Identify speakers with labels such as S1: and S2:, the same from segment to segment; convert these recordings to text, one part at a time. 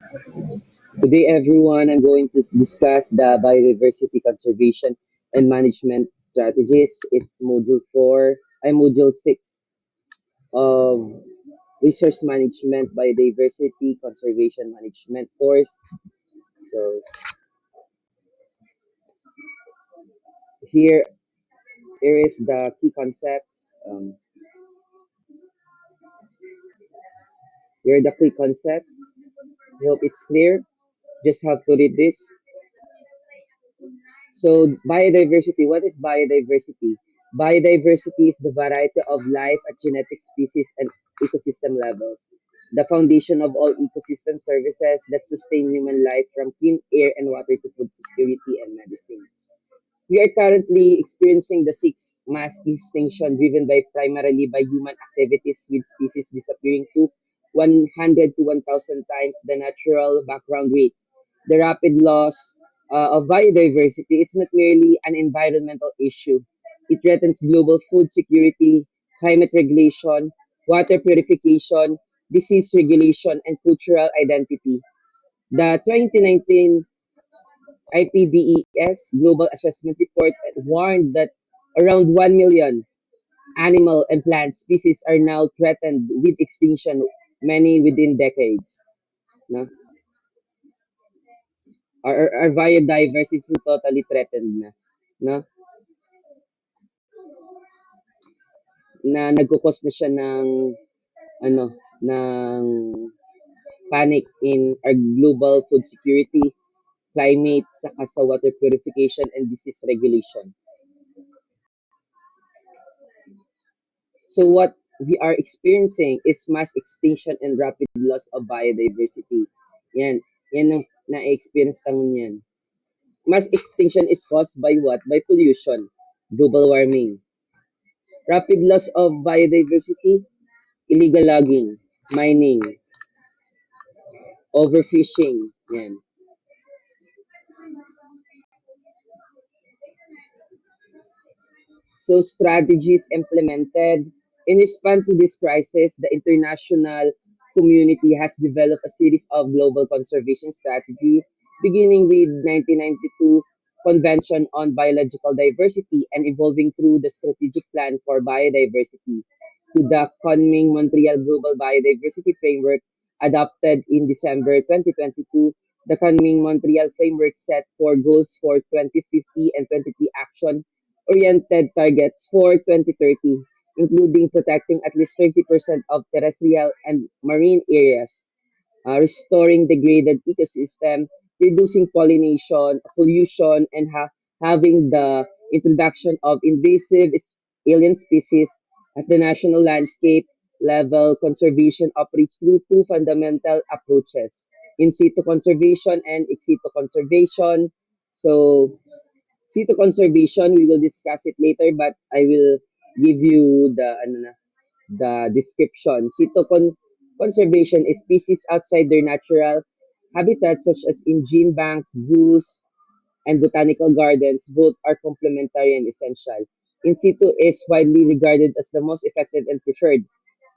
S1: Today, everyone, I'm going to discuss the biodiversity conservation and management strategies. It's module 4, module 6 of resource management, biodiversity conservation management course. So here, here is the key concepts. Here are the key concepts. I hope it's clear. Just have to read this. So, biodiversity, what is biodiversity? Biodiversity is the variety of life at genetic species and ecosystem levels, the foundation of all ecosystem services that sustain human life from clean air and water to food security and medicine. We are currently experiencing the sixth mass extinction driven by primarily by human activities with species disappearing to 100 to 1,000 times the natural background rate. The rapid loss of biodiversity is not merely an environmental issue. It threatens global food security, climate regulation, water purification, disease regulation, and cultural identity. The 2019 IPBES Global Assessment Report warned that around 1 million animal and plant species are now threatened with extinction, many within decades. No? Our biodiversity is totally threatened na. No? Na nagkukos na siya ng ano ng panic in our global food security, climate, saka sa water purification and disease regulation. So what we are experiencing is mass extinction and rapid loss of biodiversity. Yan. Yan ang na-experience tangon yan. Mass extinction is caused by what? By pollution, global warming. Rapid loss of biodiversity, illegal logging, mining, overfishing. Yan. So strategies implemented in response to this crisis, the international community has developed a series of global conservation strategy, beginning with 1992 Convention on Biological Diversity and evolving through the Strategic Plan for Biodiversity to the Kunming Montreal Global Biodiversity Framework adopted in December 2022. The Kunming Montreal Framework set four goals for 2050 and 2030 action oriented targets for 2030, including protecting at least 30% of terrestrial and marine areas, restoring degraded ecosystem, reducing pollination, pollution, and having the introduction of invasive alien species at the national landscape level. Conservation operates through two fundamental approaches: in situ conservation and ex situ conservation. So, situ conservation, we will discuss it later, but I will give you the description. Conservation is species outside their natural habitats such as in gene banks, zoos, and botanical gardens. Both are complementary and essential. In situ is widely regarded as the most effective and preferred.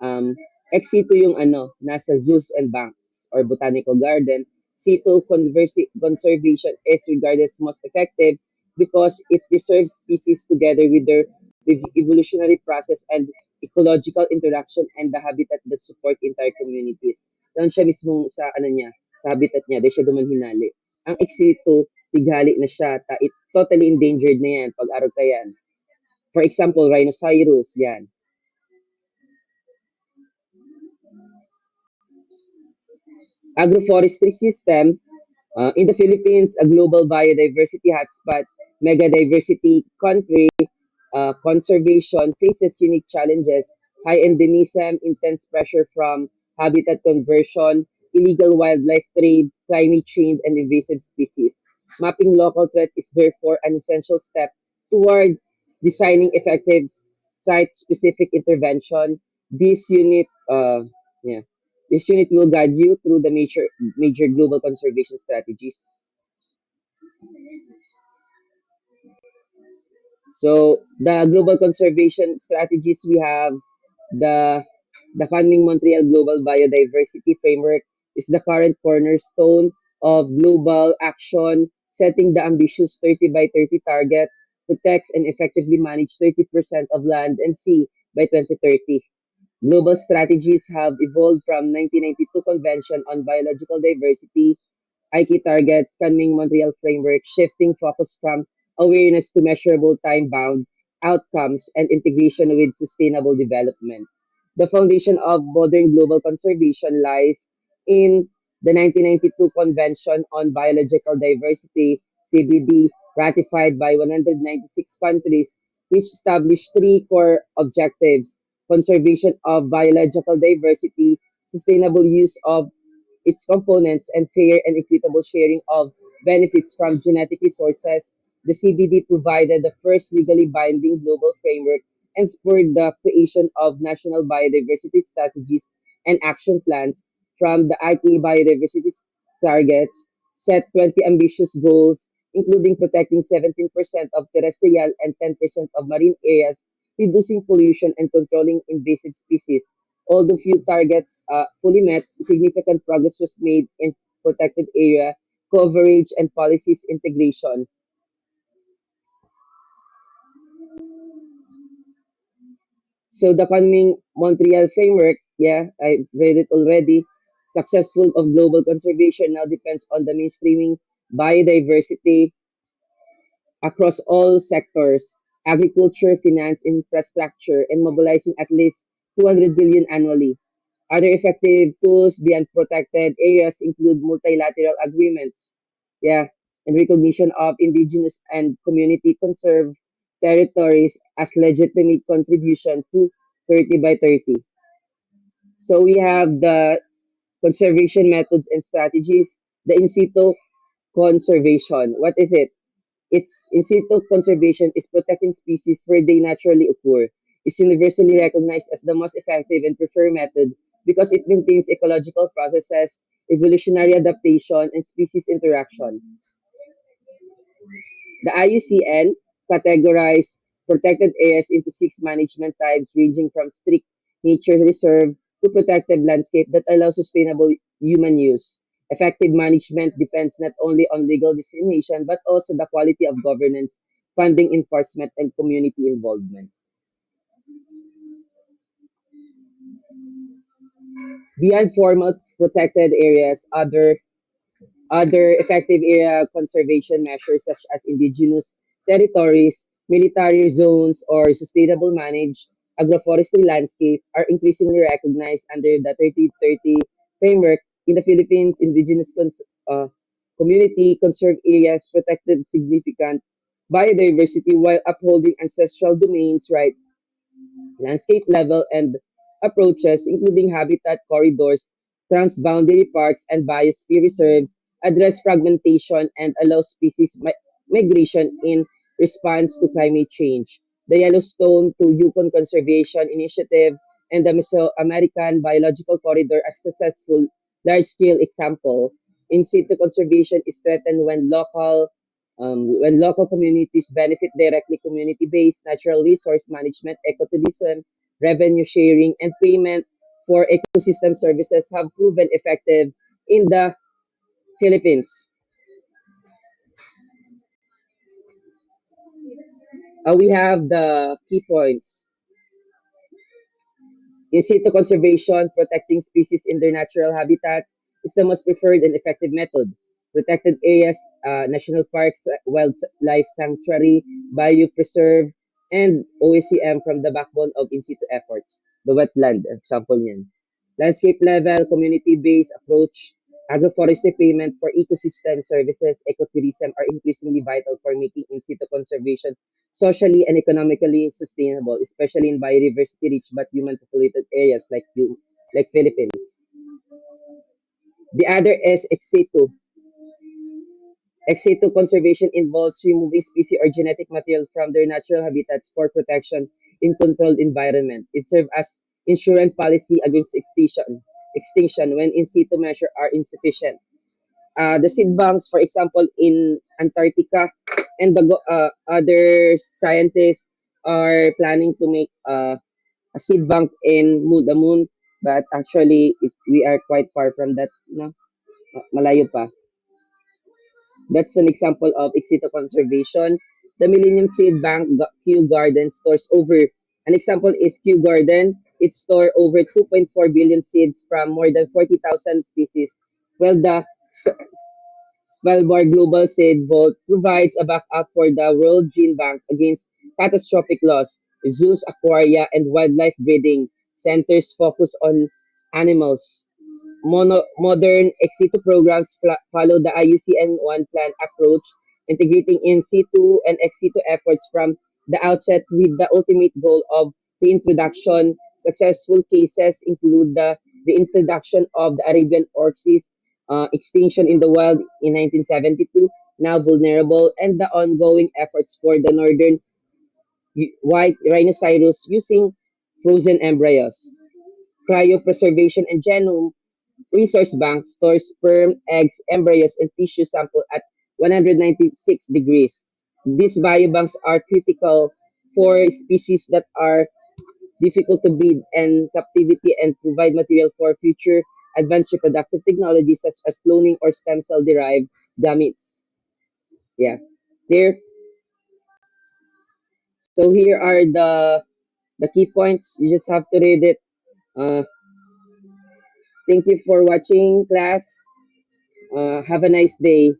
S1: Um, Ex situ yung nasa zoos and banks or botanical garden. Conservation is regarded as most effective because it preserves species together with their evolutionary process and ecological interaction and the habitat that support entire communities. Doon siya mismo sa sa habitat niya, dahil siya duman. Ang ex situ, tighali na siya, totally endangered na yan pag araw ka yan. For example, rhinoceros, yan. Agroforestry system, in the Philippines, a global biodiversity hotspot, mega diversity country, conservation faces unique challenges: high endemism, intense pressure from habitat conversion, illegal wildlife trade, climate change, and invasive species. Mapping local threat is therefore an essential step toward designing effective site-specific intervention. This unit, yeah, this unit will guide you through the major global conservation strategies. So the global conservation strategies we have the the Funding Montreal Global Biodiversity Framework. is the current cornerstone of global action, setting the ambitious 30 by 30 target, protects and effectively manage 30% of land and sea by 2030. Global strategies have evolved from 1992 Convention on Biological Diversity IK targets Kunming Montreal framework, shifting focus from awareness to measurable time-bound outcomes and integration with sustainable development. The foundation of modern global conservation lies in the 1992 Convention on Biological Diversity, CBD, ratified by 196 countries, which established three core objectives: conservation of biological diversity, sustainable use of its components, and fair and equitable sharing of benefits from genetic resources. The CBD provided the first legally binding global framework and spurred the creation of national biodiversity strategies and action plans. From the IKE biodiversity targets, set 20 ambitious goals, including protecting 17% of terrestrial and 10% of marine areas, reducing pollution, and controlling invasive species. Although few targets fully met, significant progress was made in protected area coverage and policies integration. So the coming Montreal framework, yeah, I read it already. Successful of global conservation now depends on the mainstreaming biodiversity across all sectors, agriculture, finance, infrastructure, and mobilizing at least 200 billion annually. Other effective tools beyond protected areas include multilateral agreements, yeah, and recognition of indigenous and community conserved territories as legitimate contribution to 30 by 30. So we have the conservation methods and strategies, the in situ conservation. What is it? Its in situ conservation is protecting species where they naturally occur. It's universally recognized as the most effective and preferred method because it maintains ecological processes, evolutionary adaptation, and species interaction. The IUCN categorized protected areas into six management types, ranging from strict nature reserve to protected landscape that allow sustainable human use. Effective management depends not only on legal designation but also the quality of governance, funding enforcement, and community involvement. Beyond formal protected areas, other effective area conservation measures such as indigenous territories, military zones, or sustainable managed agroforestry landscape are increasingly recognized under the 3030 framework. In the Philippines, community conserved areas protected significant biodiversity while upholding ancestral domains rights landscape level and approaches, including habitat corridors, transboundary parks, and biosphere reserves, address fragmentation and allow species migration in response to climate change. The Yellowstone to Yukon Conservation Initiative and the Mesoamerican Biological Corridor are successful large-scale example. In situ conservation is threatened when local communities benefit directly. Community-based natural resource management, ecotourism, revenue sharing, and payment for ecosystem services have proven effective in the Philippines. We have the key points. In situ conservation, protecting species in their natural habitats, is the most preferred and effective method. Protected areas, national parks, wildlife sanctuary, biopreserve, and OECM from the backbone of in situ efforts. The wetland, example niyan. Landscape level, community-based approach, agroforestry payment for ecosystem services, ecotourism are increasingly vital for making in situ conservation socially and economically sustainable, especially in biodiversity-rich but human-populated areas like Philippines. The other is ex situ. Ex situ conservation involves removing species or genetic material from their natural habitats for protection in controlled environment. It serves as insurance policy against extinction when in situ measures are insufficient. The seed banks, for example, in Antarctica, and other scientists are planning to make a seed bank in the moon but actually we are quite far from that, no? Malayo pa. That's an example of ex situ conservation. The Millennium Seed Bank Kew Garden stores over, an example is Kew Garden. It stores over 2.4 billion seeds from more than 40,000 species, while the Svalbard Global Seed Vault provides a backup for the World Gene Bank against catastrophic loss. Zoos, aquaria, and wildlife breeding centers focus on animals. Modern ex situ programs follow the IUCN One Plan approach, integrating in situ and ex situ efforts from the outset with the ultimate goal of reintroduction. Successful cases include the reintroduction of the Arabian orchis, extinction in the wild in 1972, now vulnerable, and the ongoing efforts for the northern white rhinoceros using frozen embryos. Cryopreservation and genome resource bank stores sperm, eggs, embryos, and tissue sample at 196 degrees. These biobanks are critical for species that are difficult to breed and captivity and provide material for future advanced reproductive technologies such as cloning or stem cell derived gametes. Yeah. There. So here are the key points. You just have to read it. Uh, thank you for watching, class. Have a nice day.